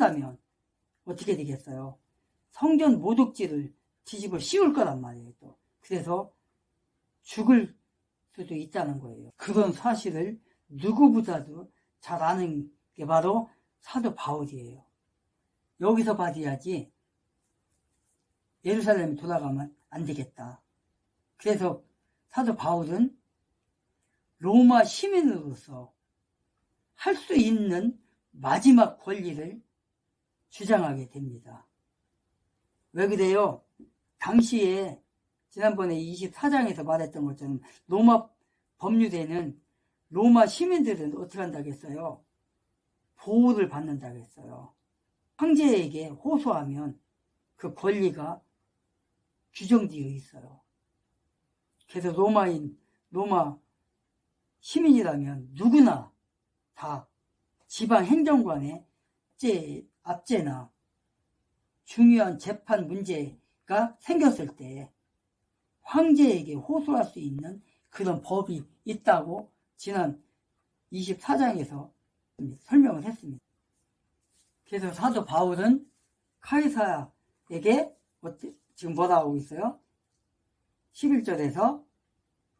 한다면 어떻게 되겠어요? 성전 모독죄를 뒤집어 씌울 거란 말이에요. 또. 그래서 죽을 수도 있다는 거예요. 그런 사실을 누구보다도 잘 아는 게 바로 사도 바울이에요. 여기서 받아야지 예루살렘에 돌아가면 안 되겠다. 그래서 사도 바울은 로마 시민으로서 할 수 있는 마지막 권리를 주장하게 됩니다. 왜 그래요? 당시에 지난번에 24장에서 말했던 것처럼 로마 법률에는 로마 시민들은 어떻게 한다고 했어요? 보호를 받는다고 했어요. 황제에게 호소하면 그 권리가 규정되어 있어요. 그래서 로마 시민이라면 누구나 다 지방 행정관의 압제나 중요한 재판 문제가 생겼을 때 황제에게 호소할 수 있는 그런 법이 있다고 지난 24장에서 설명을 했습니다. 그래서 사도 바울은 카이사에게 지금 뭐라고 하고 있어요? 11절에서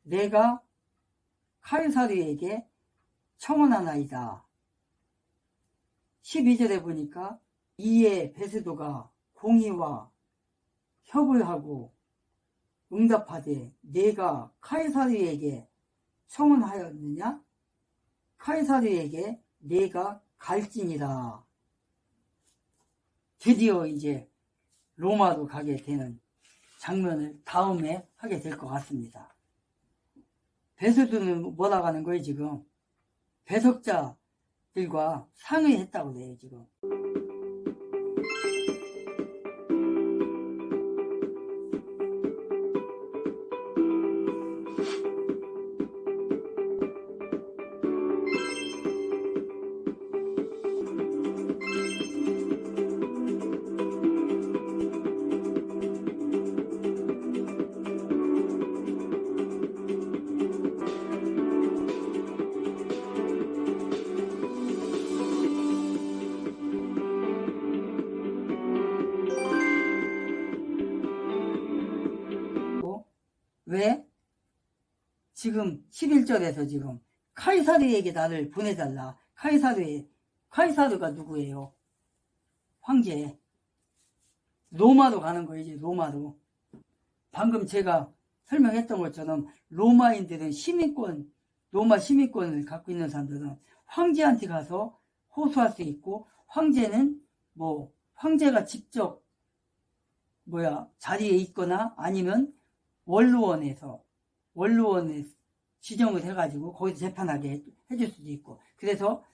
내가 카이사르에게 청원하나이다. 12절에 보니까 이에 베스도가 공의와 협의하고 응답하되 내가 카이사르에게 청원하였느냐? 카이사르에게 내가 갈지니라. 드디어 이제 로마로 가게 되는 장면을 다음에 하게 될 것 같습니다. 베스도는 뭐라고 하는 거예요 지금? 배석자들과 상의했다고 해요 지금. 왜? 지금 11절에서 지금 카이사르에게 나를 보내달라. 카이사르가 누구예요? 황제. 로마로 가는 거예요. 이제 로마로. 방금 제가 설명했던 것처럼 로마인들은 로마 시민권을 갖고 있는 사람들은 황제한테 가서 호소할 수 있고, 황제는 황제가 직접 자리에 있거나 아니면 원로원에 지정을 해가지고 거기서 재판하게 해줄 수도 있고, 그래서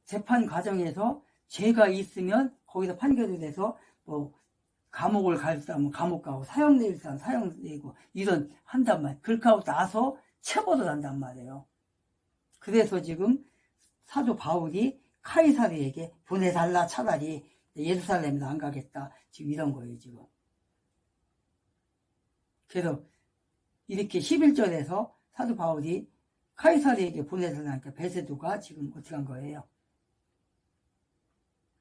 재판 과정에서 죄가 있으면 거기서 판결이 돼서 감옥을 갈 사람은 감옥 가고 사형낼 사람은 사형내고 이런 한단 말이에요. 그렇게 하고 나서 체벌을 한단 말이에요. 그래서 지금 사도 바울이 카이사르에게 보내달라, 차라리 예루살렘에도 안 가겠다, 지금 이런 거예요 지금. 그래서 이렇게 11절에서 사도 바울이 카이사르에게 보내달라니까 베세도가 지금 어떻게 한 거예요?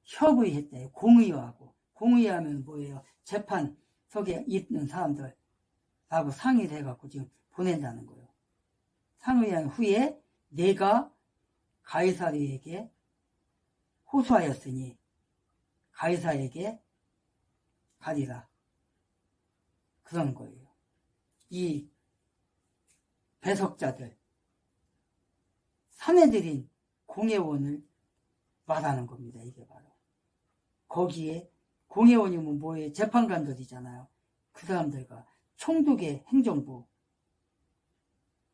협의했대요. 공의하고. 공의하면 뭐예요? 재판석에 있는 사람들하고 상의를 해갖고 지금 보낸다는 거예요. 상의한 후에 내가 가이사르에게 호소하였으니 가이사에게 가리라. 그런 거예요. 이 배석자들, 사내들인 공회원을 말하는 겁니다. 이게 바로. 거기에 공회원이면 뭐예요? 재판관들이잖아요. 그 사람들과 총독의 행정부,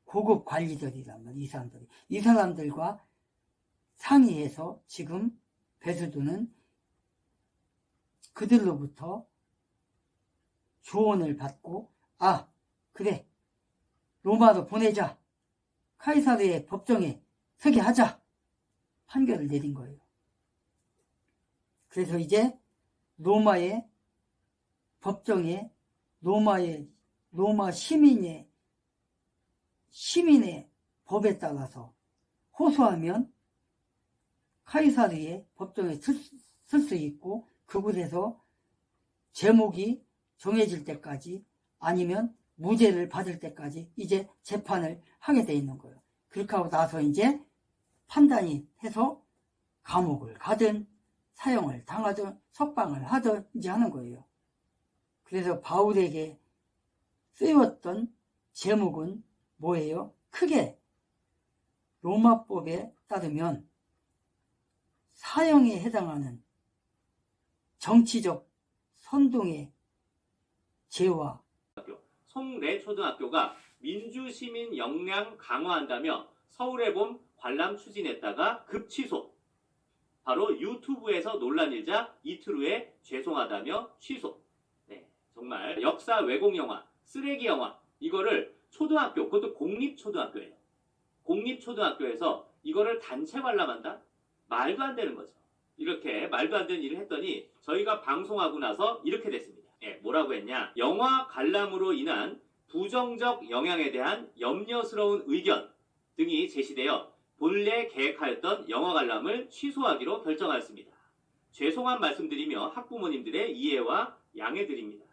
고급 관리들이란 말이에요. 이 사람들과 상의해서 지금 베스도는 그들로부터 조언을 받고, 그래, 로마로 보내자, 카이사르의 법정에 서게 하자, 판결을 내린 거예요. 그래서 이제 로마의 법정에 로마 시민의 법에 따라서 호소하면 카이사르의 법정에 쓸 수 있고 그곳에서 제목이 정해질 때까지 아니면 무죄를 받을 때까지 이제 재판을 하게 돼 있는 거예요. 그렇게 하고 나서 이제 판단이 해서 감옥을 가든 사형을 당하든 석방을 하든 이제 하는 거예요. 그래서 바울에게 쓰였던 제목은 뭐예요? 크게 로마법에 따르면 사형에 해당하는 정치적 선동의 죄와 송내초등학교가 민주시민 역량 강화한다며 서울의 봄 관람 추진했다가 급취소. 바로 유튜브에서 논란 일자 이틀 후에 죄송하다며 취소. 네, 정말 역사 왜곡 영화, 쓰레기 영화 이거를 초등학교, 그것도 공립초등학교예요. 공립초등학교에서 이거를 단체 관람한다? 말도 안 되는 거죠. 이렇게 말도 안 되는 일을 했더니 저희가 방송하고 나서 이렇게 됐습니다. 뭐라고 했냐? 영화 관람으로 인한 부정적 영향에 대한 염려스러운 의견 등이 제시되어 본래 계획하였던 영화 관람을 취소하기로 결정하였습니다. 죄송한 말씀드리며 학부모님들의 이해와 양해드립니다.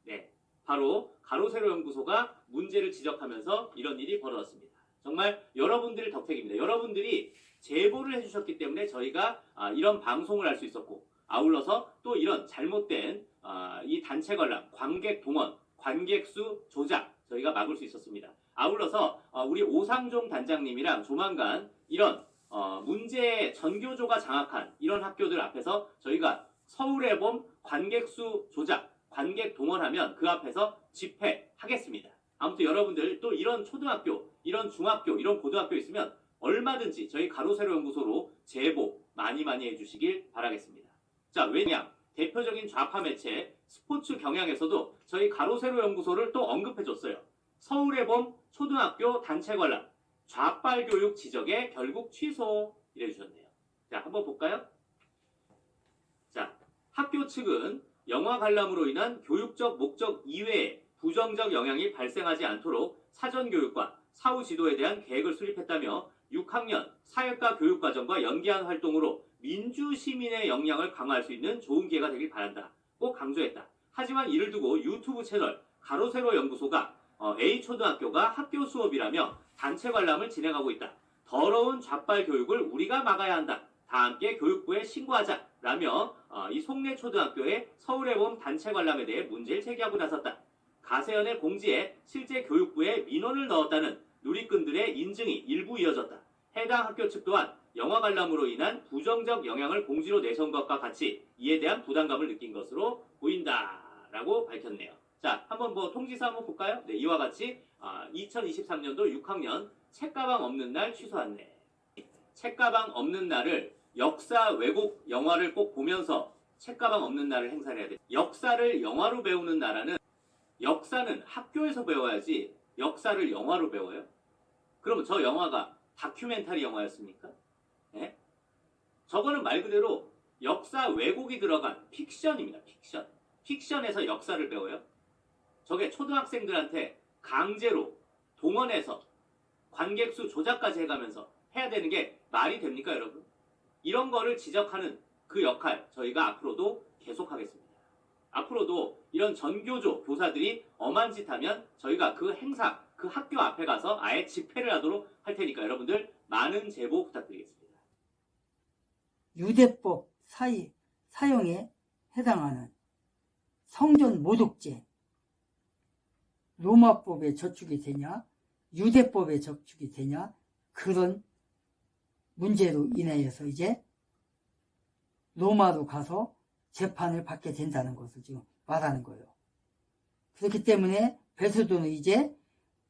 네, 바로 가로세로 연구소가 문제를 지적하면서 이런 일이 벌어졌습니다. 정말 여러분들 덕택입니다. 여러분들이 제보를 해주셨기 때문에 저희가 이런 방송을 할 수 있었고, 아울러서 또 이런 잘못된 이 단체 관람, 관객 동원, 관객 수 조작 저희가 막을 수 있었습니다. 아울러서 우리 오상종 단장님이랑 조만간 이런 문제 전교조가 장악한 이런 학교들 앞에서 저희가 서울의 봄 관객 수 조작, 관객 동원하면 그 앞에서 집회하겠습니다. 아무튼 여러분들 또 이런 초등학교, 이런 중학교, 이런 고등학교 있으면 얼마든지 저희 가로세로 연구소로 제보 많이 해주시길 바라겠습니다. 자, 왜냐? 대표적인 좌파 매체 스포츠 경향에서도 저희 가로세로 연구소를 또 언급해줬어요. 서울의 봄 초등학교 단체 관람, 좌빨 교육 지적에 결국 취소 이래주셨네요. 자, 한번 볼까요? 자, 학교 측은 영화 관람으로 인한 교육적 목적 이외에 부정적 영향이 발생하지 않도록 사전교육과 사후 지도에 대한 계획을 수립했다며 6학년 사회과 교육과정과 연계한 활동으로 민주시민의 역량을 강화할 수 있는 좋은 기회가 되길 바란다. 꼭 강조했다. 하지만 이를 두고 유튜브 채널 가로세로 연구소가 A초등학교가 학교 수업이라며 단체 관람을 진행하고 있다. 더러운 좌빨 교육을 우리가 막아야 한다. 다 함께 교육부에 신고하자. 라며 이 송내초등학교의 서울의 봄 단체 관람에 대해 문제를 제기하고 나섰다. 가세연의 공지에 실제 교육부에 민원을 넣었다는 누리꾼들의 인증이 일부 이어졌다. 해당 학교 측 또한 영화 관람으로 인한 부정적 영향을 공지로 내세운 것과 같이 이에 대한 부담감을 느낀 것으로 보인다라고 밝혔네요. 자, 한번 통지서 한번 볼까요? 네, 이와 같이 2023년도 6학년 책가방 없는 날 취소 안내. 책가방 없는 날을 역사 왜곡 영화를 꼭 보면서 책가방 없는 날을 행사를 해야 돼. 역사를 영화로 배우는 나라는 역사는 학교에서 배워야지 역사를 영화로 배워요? 그러면 저 영화가 다큐멘터리 영화였습니까? 네? 저거는 말 그대로 역사 왜곡이 들어간 픽션입니다. 픽션. 픽션에서 역사를 배워요? 저게 초등학생들한테 강제로 동원해서 관객수 조작까지 해가면서 해야 되는 게 말이 됩니까, 여러분? 이런 거를 지적하는 그 역할 저희가 앞으로도 계속하겠습니다. 앞으로도 이런 전교조 교사들이 엄한 짓 하면 저희가 그 행사, 그 학교 앞에 가서 아예 집회를 하도록 할 테니까 여러분들 많은 제보 부탁드리겠습니다. 유대법 사형에 해당하는 성전 모독죄, 로마법에 저축이 되냐, 유대법에 저축이 되냐, 그런 문제로 인하여서 이제 로마로 가서 재판을 받게 된다는 것을 지금 말하는 거예요. 그렇기 때문에 베드로는 이제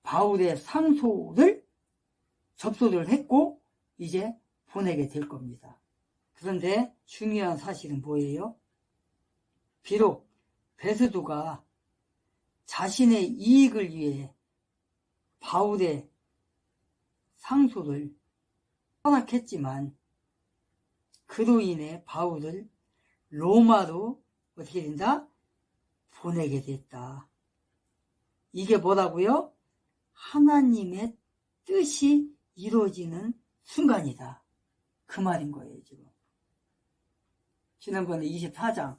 바울의 상소를 접수를 했고 이제 보내게 될 겁니다. 그런데 중요한 사실은 뭐예요? 비록 베드로가 자신의 이익을 위해 바울의 상소를 허락했지만 그로 인해 바울을 로마로 어떻게 된다? 보내게 됐다. 이게 뭐라고요? 하나님의 뜻이 이루어지는 순간이다. 그 말인 거예요, 지금. 지난번에 24장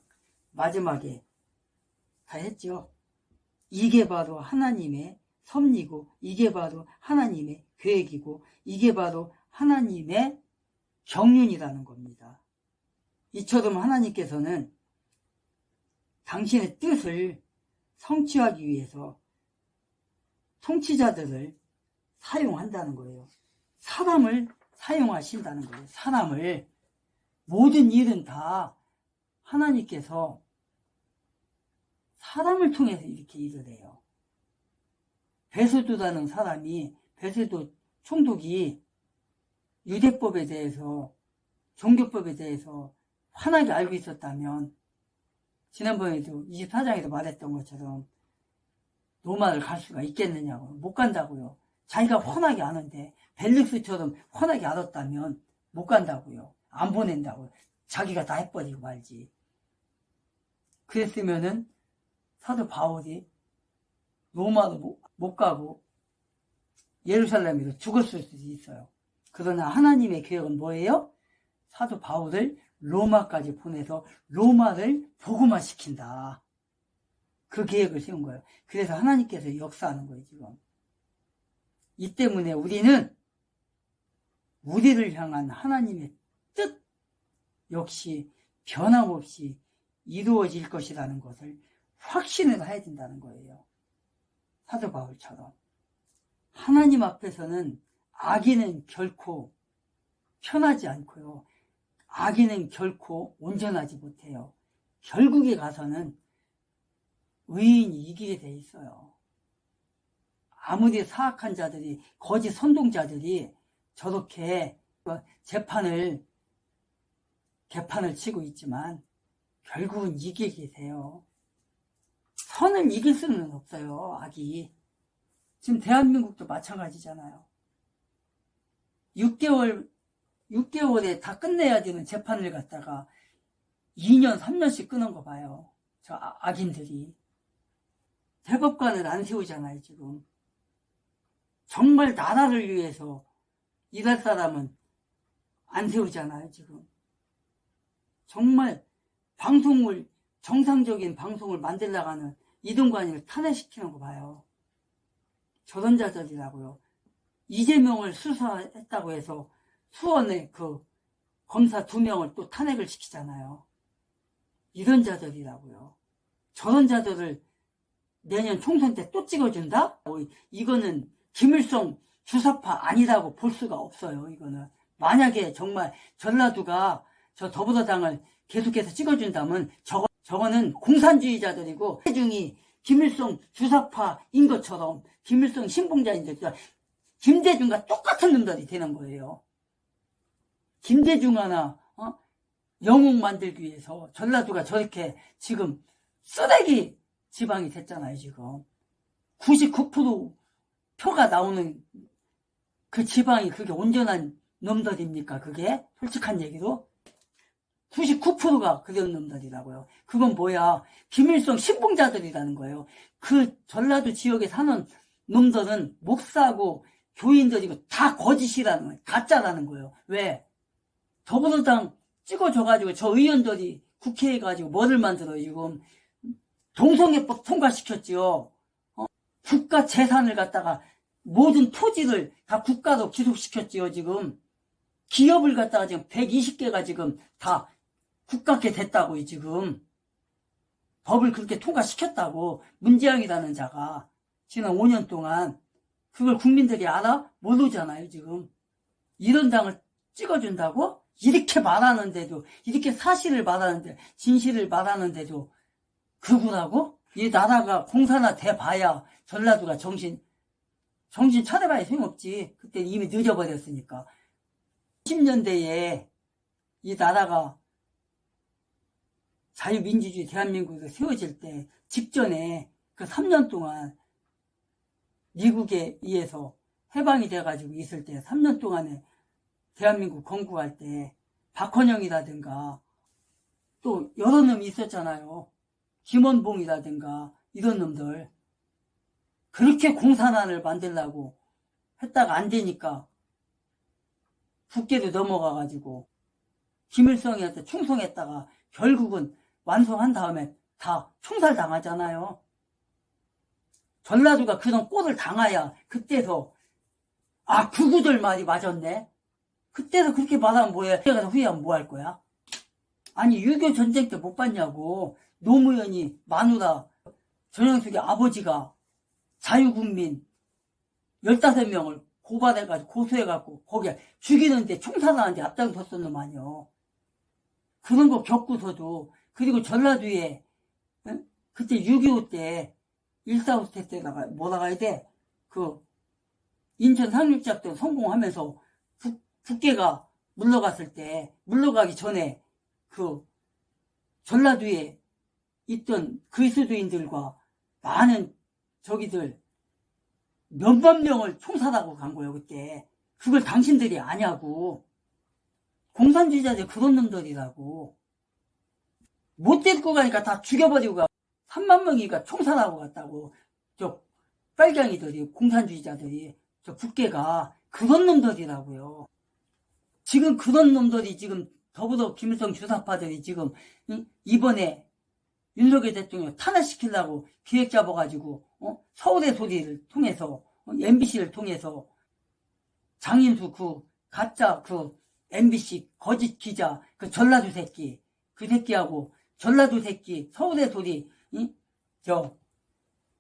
마지막에 다 했죠. 이게 바로 하나님의 섭리고, 이게 바로 하나님의 계획이고, 이게 바로 하나님의 경륜이라는 겁니다. 이처럼 하나님께서는 당신의 뜻을 성취하기 위해서 통치자들을 사용한다는 거예요. 사람을 사용하신다는 거예요. 사람을. 모든 일은 다 하나님께서 사람을 통해서 이렇게 일을 해요. 베세도라는 사람이, 베세도 총독이 유대법에 대해서, 종교법에 대해서 환하게 알고 있었다면, 지난번에도 24장에도 말했던 것처럼 로마를 갈 수가 있겠느냐고. 못 간다고요. 자기가 훤하게 아는데, 벨릭스처럼 훤하게 알았다면 못 간다고요. 안 보낸다고요. 자기가 다 해버리고 말지. 그랬으면은 사도 바울이 로마도 못 가고 예루살렘에서 죽었을 수도 있어요. 그러나 하나님의 계획은 뭐예요? 사도 바울을 로마까지 보내서 로마를 복음화시킨다. 그 계획을 세운 거예요. 그래서 하나님께서 역사하는 거예요, 지금. 이 때문에 우리는 우리를 향한 하나님의 뜻 역시 변함없이 이루어질 것이라는 것을 확신을 해야 된다는 거예요. 사도 바울처럼. 하나님 앞에서는 악인은 결코 편하지 않고요. 악인은 결코 온전하지 못해요. 결국에 가서는 의인이 이기게 돼 있어요. 아무리 사악한 자들이, 거짓 선동자들이 저렇게 개판을 치고 있지만 결국은 이기게 돼요. 선을 이길 수는 없어요, 악이. 지금 대한민국도 마찬가지잖아요. 6개월에 다 끝내야 되는 재판을 갖다가 2년, 3년씩 끄는 거 봐요. 저 악인들이. 대법관을 안 세우잖아요, 지금. 정말 나라를 위해서 일할 사람은 안 세우잖아요, 지금. 정말 정상적인 방송을 만들려고 하는 이동관을 탄핵시키는 거 봐요. 저런 자들이라고요. 이재명을 수사했다고 해서 수원의 그 검사 2명을 또 탄핵을 시키잖아요. 이런 자들이라고요. 저런 자들을 내년 총선 때 또 찍어준다? 이거는 김일성 주사파 아니라고 볼 수가 없어요. 이거는 만약에 정말 전라도가 저 더불어당을 계속해서 찍어준다면 저거는 공산주의자들이고 대중이 김일성 주사파인 것처럼 김일성 신봉자인들 김대중과 똑같은 놈들이 되는 거예요. 김대중 하나 영웅 만들기 위해서 전라도가 저렇게 지금 쓰레기 지방이 됐잖아요. 지금 99% 표가 나오는 그 지방이 그게 온전한 놈들입니까? 그게 솔직한 얘기로 99%가 그런 놈들이라고요. 그건 뭐야? 김일성 신봉자들이라는 거예요. 그 전라도 지역에 사는 놈들은 목사고 교인들이고 다 거짓이라는 거예요. 가짜라는 거예요. 왜? 더불어당 찍어줘가지고 저 의원들이 국회에 가지고 뭐를 만들어요, 지금. 동성애법 통과시켰지요. 국가 재산을 갖다가 모든 토지를 다 국가로 기속시켰지요, 지금. 기업을 갖다가 지금 120개가 지금 다 국가게 됐다고요, 지금. 법을 그렇게 통과시켰다고, 문재영이라는 자가 지난 5년 동안. 그걸 국민들이 알아? 모르잖아요, 지금. 이런 당을 찍어준다고? 이렇게 말하는데도, 이렇게 사실을 말하는데, 진실을 말하는데도, 그거라고? 이 나라가 공사나 돼봐야 전라도가 정신 차려봐야 소용없지. 그때 이미 늦어버렸으니까. 90년대에 이 나라가 자유민주주의 대한민국이 세워질 때 직전에 그 3년 동안 미국에 의해서 해방이 돼가지고 있을 때 3년 동안에 대한민국 건국할 때 박헌영이라든가 또 여러 놈이 있었잖아요. 김원봉이라든가 이런 놈들 그렇게 공산안을 만들려고 했다가 안 되니까 국계로 넘어가가지고 김일성한테 충성했다가 결국은 완성한 다음에 다 총살당하잖아요. 전라도가 그런 꼴을 당해야 그때서 구구들 말이 맞았네. 그때서 그렇게 말하면 뭐해. 내가 후회하면 뭐 할 거야. 아니 6.25 전쟁 때 못 봤냐고. 노무현이 마누라 전영숙의 아버지가 자유국민 15명을 고발해가지고 고소해갖고 거기에 죽이는데 총살하는데 앞장섰던 놈 아니요. 그런 거 겪고서도. 그리고 전라도에 그때 6.25 때 1.45 때다가 뭐라고 해야 돼? 그 인천 상륙작전 성공하면서 북계가 물러갔을 때, 물러가기 전에 그 전라도에 있던 그리스도인들과 많은 저기들 몇만 명을 총살하고 간 거예요, 그때. 그걸 당신들이 아냐고. 공산주의자들 그런 놈들이라고. 못 데리고 가니까 다 죽여버리고 가. 3만 명이니까 총살하고 갔다고. 저 빨갱이들이, 공산주의자들이, 저 북계가 그런 놈들이라고요. 지금 그런 놈들이 지금 더불어 김일성 주사파들이 지금 이번에 윤석열 대통령 탄핵시키려고 기획 잡아가지고 서울의 소리를 통해서 MBC를 통해서 장인수 그 가짜 그 MBC 거짓 기자 그 전라도 새끼 그 새끼하고 전라도 새끼 서울의 소리 저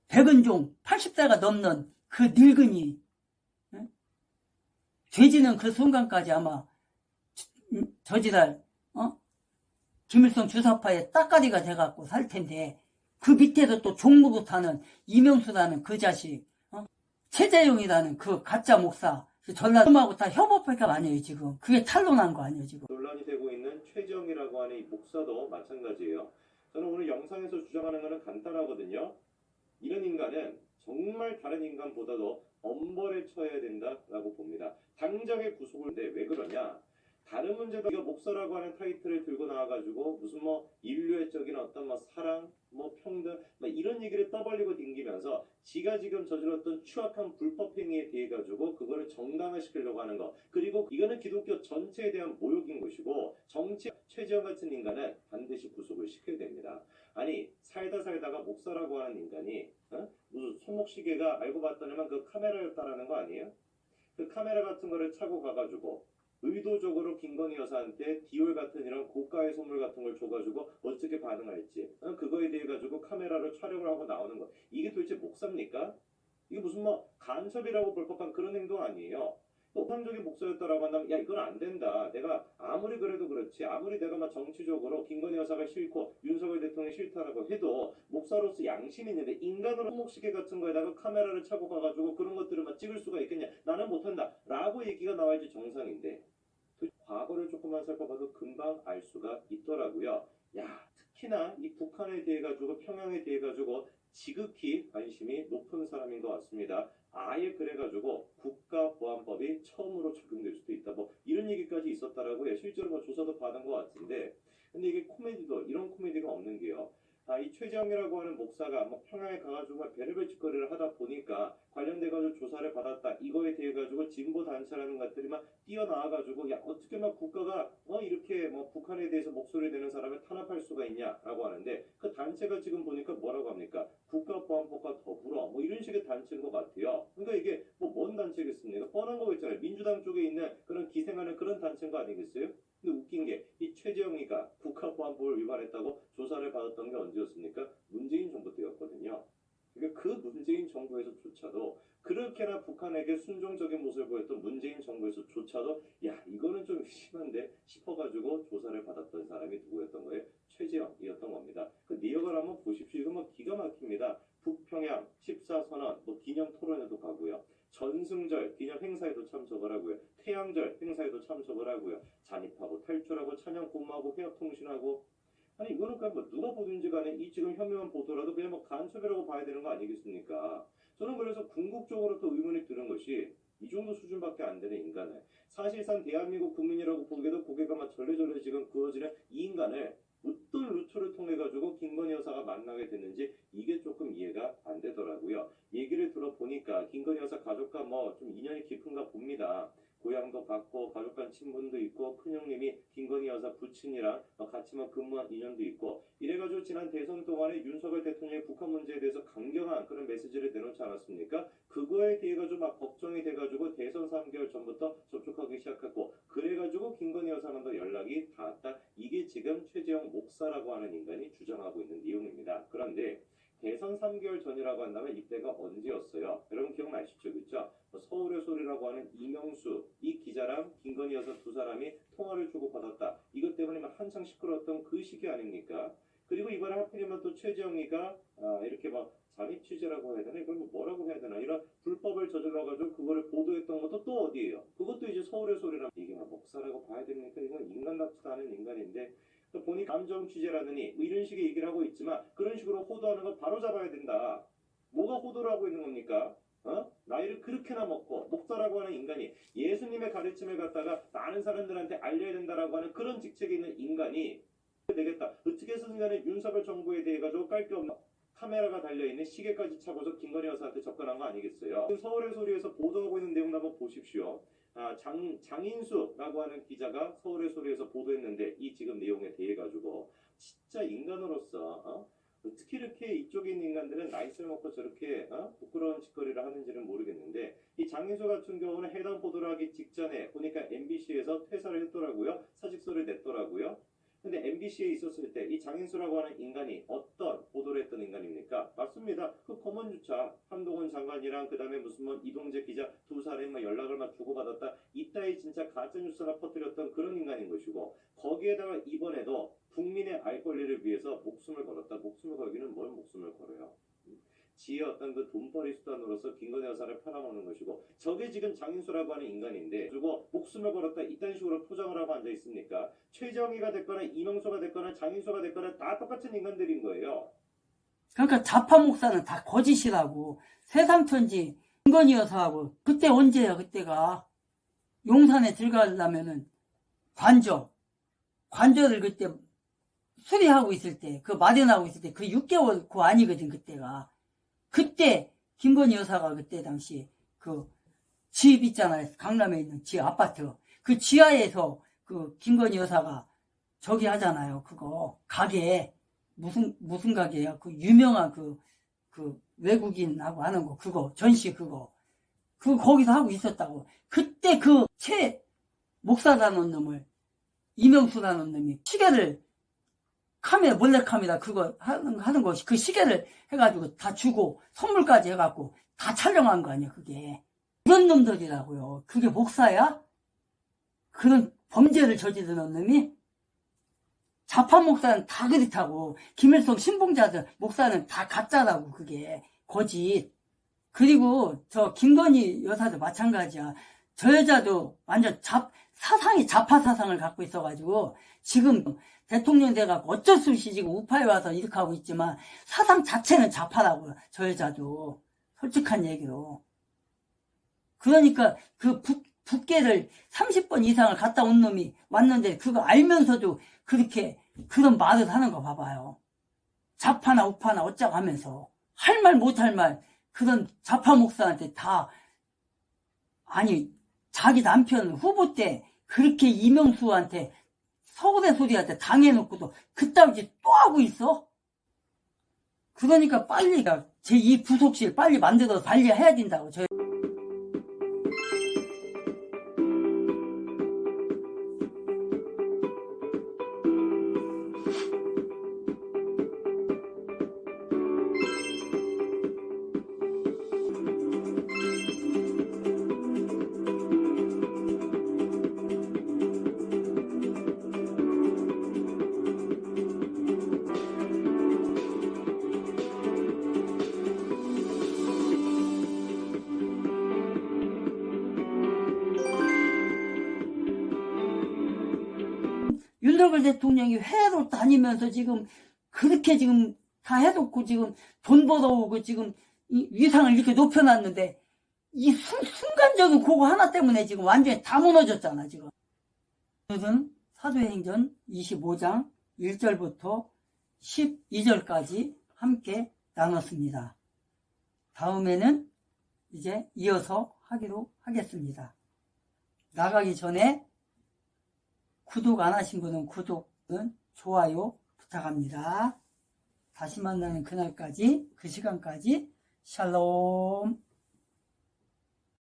백은종 80세가 넘는 그 늙은이 돼지는 그 순간까지 아마 저지랄 김일성 주사파의 따까리가 돼갖고 살 텐데 그 밑에서 또 종무로 타는 이명수라는 그 자식 최재용이라는 그 가짜 목사 전라도하고 다 협업할까 아니에요 지금. 그게 탄로난 거 아니에요 지금. 논란이 되고 있는 최재형이라고 하는 이 목사도 마찬가지예요. 저는 오늘 영상에서 주장하는 것은 간단하거든요. 이런 인간은 정말 다른 인간보다도 엄벌에 처해야 된다라고 봅니다. 당장의 구속을 했는데 왜 그러냐? 다른 문제도 이거 목사라고 하는 타이틀을 들고 나와가지고 무슨 뭐 인류애적인 어떤 뭐 사랑, 뭐 평등, 뭐 이런 얘기를 떠벌리고 댕기면서 지가 지금 저질렀던 추악한 불법 행위에 대해 가지고 그거를 정당화시키려고 하는 거. 그리고 이거는 기독교 전체에 대한 모욕인 것이고 정치 최재형 같은 인간은 반드시 구속을 시켜야 됩니다. 아니 살다가 목사라고 하는 인간이 무슨 손목시계가 알고 봤더니만 그 카메라였다라는 거 아니에요? 그 카메라 같은 거를 차고 가가지고 의도적으로 김건희 여사한테 디올 같은 이런 고가의 선물 같은 걸 줘가지고 어떻게 반응할지 그거에 대해 가지고 카메라로 촬영을 하고 나오는 거. 이게 도대체 목사입니까? 이게 무슨 뭐 간첩이라고 볼 법한 그런 행동 아니에요. 통상적인 목사였다라고 한다면 야 이건 안 된다. 내가 아무리 그래도 그렇지 아무리 내가 막 정치적으로 김건희 여사가 싫고 윤석열 대통령이 싫다라고 해도 목사로서 양심이 있는데 인간으로 손목시계 같은 거에다가 카메라를 차고 가가지고 그런 것들을 막 찍을 수가 있겠냐. 나는 못한다 라고 얘기가 나와야지 정상인데 과거를 조금만 살펴봐도 금방 알 수가 있더라고요. 야 특히나 이 북한에 대해 가지고 평양에 대해 가지고 지극히 관심이 높은 사람인 것 같습니다. 아예 그래가지고 국가보안법이 처음으로 적용될 수도 있다. 뭐 이런 얘기까지 있었다라고요. 실제로 뭐 조사도 받은 것 같은데, 근데 이게 코미디도 이런 코미디가 없는 게요. 이 최재형이라고 하는 목사가 뭐 평양에 가가지고 별의별 짓거리를 하다 보니까 관련돼가지고 조사를 받았다. 이거에 대해 가지고 진보 단체라는 것들이 막 뛰어나와가지고 야 어떻게 막 국가가 이렇게 뭐 북한에 대해서 목소리 내는 사람을 탄압할 수가 있냐라고 하는데 그 단체가 지금 보니까 뭐라고 합니까? 국가보안법과 더불어 뭐 이런 식의 단체인 것 같아요. 그러니까 이게 뭐 뭔 단체겠습니까? 뻔한 거 있잖아요. 민주당 쪽에 있는 그런 기생하는 그런 단체인 거 아니겠어요? 근데 웃긴 게 이 최재형이가 국가보안법을 위반했다고 조사를 받았던 게 언제였습니까? 문재인 정부 때였거든요. 그러니까 그 문재인 정부에서조차도 그렇게나 북한에게 순종적인 모습을 보였던 문재인 정부에서조차도 야 이거는 좀 심한데 싶어가지고 조사를 받았던 사람이 누구였던 거예요? 최재형이었던 겁니다. 그 내역을 한번 보십시오. 이거 뭐 기가 막힙니다. 북평양 14선언 뭐 기념 토론회도 가고요. 전승절 기념 행사에도 참석을 하고요. 태양절 행사에도 참석을 하고요. 잔입하고 탈출하고 찬양 공모하고 해협통신하고 아니 이거는 그냥 뭐 누가 보든지 간에 이 지금 혐의만 보더라도 그냥 뭐 간첩이라고 봐야 되는 거 아니겠습니까? 저는 그래서 궁극적으로 또 의문이 드는 것이 이 정도 수준밖에 안 되는 인간을 사실상 대한민국 국민이라고 보기에도 고개가 막 절레절레 지금 그어지는 이 인간을 어떤 루트를 통해 가지고 김건희 여사가 만나게 됐는지 이게 조금 이해가 안 되더라고요. 얘기를 들어보니까 김건희 여사 가족과 뭐 좀 인연이 깊은가 봅니다. 고향도 봤고 가족 간 친분도 있고 큰형님이 김건희 여사 부친이랑 같이 마침 근무한 인연도 있고 이래가지고 지난 대선 동안에 윤석열 대통령이 북한 문제에 대해서 강경한 그런 메시지를 내놓지 않았습니까? 그거에 대해 가지고 막 걱정이 돼가지고 대선 3개월 전부터 접촉하기 시작했고 그래가지고 김건희 여사랑도 연락이 닿았다. 이게 지금 최재형 목사라고 하는 인간이 주장하고 있는 내용입니다. 그런데 대선 3개월 전이라고 한다면 이때가 언제였어요? 여러분 기억나시죠? 그렇죠? 서울의 소리라고 하는 이명수 이 기자랑 김건희 여사 두 사람이 통화를 주고받았다. 이것 때문에 막 한창 시끄러웠던 그 시기 아닙니까? 그리고 이번에 하필이면 또 최재형이가 이렇게 막 잠입 취재라고 해야 되나? 이걸 뭐라고 해야 되나? 이런 불법을 저질러가지고 그거를 보도했던 것도 또 어디예요? 그것도 이제 서울의 소리라. 이게 막 목사라고 봐야 됩니까? 이건 인간답지도 않은 인간인데 보니 감정 취재라느니 뭐 이런 식의 얘기를 하고 있지만 그런 식으로 호도하는 거 바로 잡아야 된다. 뭐가 호도를 하고 있는 겁니까? 나이를 그렇게나 먹고 목사라고 하는 인간이 예수님의 가르침을 갖다가 많은 사람들한테 알려야 된다라고 하는 그런 직책에 있는 인간이 되겠다. 어떻게 해서든 간에 윤석열 정부에 대해 가지고 깔 게 없는 카메라가 달려있는 시계까지 차고서 김건희 여사한테 접근한 거 아니겠어요? 서울의 소리에서 보도하고 있는 내용 한번 보십시오. 장인수라고 하는 기자가 서울의 소리에서 보도했는데 이 지금 내용에 대해 가지고 진짜 인간으로서 어떻게 이렇게 이쪽에 있는 인간들은 나이스를 먹고 저렇게 부끄러운 짓거리를 하는지는 모르겠는데 이 장인수 같은 경우는 해당 보도를 하기 직전에 보니까 MBC에서 퇴사를 했더라고요. 사직서를 냈더라고요. 근데 MBC에 있었을 때 이 장인수라고 하는 인간이 어떤 보도를 했던 인간입니까? 맞습니다. 그 검은 주차 한동훈 장관이랑 그다음에 무슨 뭐 이동재 기자 두 사람이 막 연락을 막 주고받았다. 이따위 진짜 가짜뉴스나 퍼뜨렸던 그런 인간인 것이고 거기에다가 이번에도 국민의 알 권리를 위해서 목숨을 걸었다. 목숨을 걸기는 뭘 목숨을 걸어요? 지의 어떤 그 돈벌이 수단으로서 김건희 여사를 팔아먹는 것이고 저게 지금 장인수라고 하는 인간인데 그리고 목숨을 걸었다 이딴 식으로 포장을 하고 앉아 있습니까? 최정희가 됐거나 이명수가 됐거나 장인수가 됐거나 다 똑같은 인간들인 거예요. 그러니까 좌파 목사는 다 거짓이라고. 세상천지 김건희 여사하고 그때 언제야 그때가 용산에 들어가려면은 관저를 그때 수리하고 있을 때 그 마련하고 있을 때 그 6개월 그 아니거든 그때가. 그때 김건희 여사가 그때 당시 그 집 있잖아요. 강남에 있는 지 아파트. 그 지하에서 그 김건희 여사가 저기 하잖아요. 그거 가게 무슨 가게야? 그 유명한 그 외국인하고 하는 거 그거 전시 그거 거기서 하고 있었다고. 그때 그 최 목사라는 놈을 이명수라는 놈이 시계를 몰래카메라 그거 하는 것이 그 시계를 해가지고 다 주고 선물까지 해갖고 다 촬영한 거 아니야 그게. 그런 놈들이라고요. 그게 목사야? 그런 범죄를 저지르는 놈이? 좌파 목사는 다 그렇다고. 김일성 신봉자들 목사는 다 가짜라고. 그게 거짓. 그리고 저 김건희 여사도 마찬가지야. 저 여자도 완전 사상이 좌파 사상을 갖고 있어가지고 지금 대통령 돼갖고 어쩔 수 없이 지금 우파에 와서 이렇게 하고 있지만 사상 자체는 좌파라고요. 저 여자도. 솔직한 얘기로. 그러니까 그 북계를 30번 이상을 갔다 온 놈이 왔는데 그거 알면서도 그렇게 그런 말을 하는 거 봐봐요. 좌파나 우파나 어쩌고 하면서 할 말 못할 말 그런 좌파 목사한테 다 아니 자기 남편 후보 때 그렇게 이명수한테 서울의 소리한테 당해놓고도 그따위 짓 또 하고 있어? 그러니까 빨리 제2 부속실 빨리 만들어서 관리해야 된다고. 윤석열 대통령이 해외로 다니면서 지금 그렇게 지금 다 해놓고 지금 돈 벌어오고 지금 이 위상을 이렇게 높여놨는데 이 순간적인 그거 하나 때문에 지금 완전히 다 무너졌잖아 지금. 오늘은 사도행전 25장 1절부터 12절까지 함께 나눴습니다. 다음에는 이제 이어서 하기로 하겠습니다. 나가기 전에 구독 안 하신 분은 구독은 좋아요 부탁합니다. 다시 만나는 그날까지, 그 시간까지 샬롬.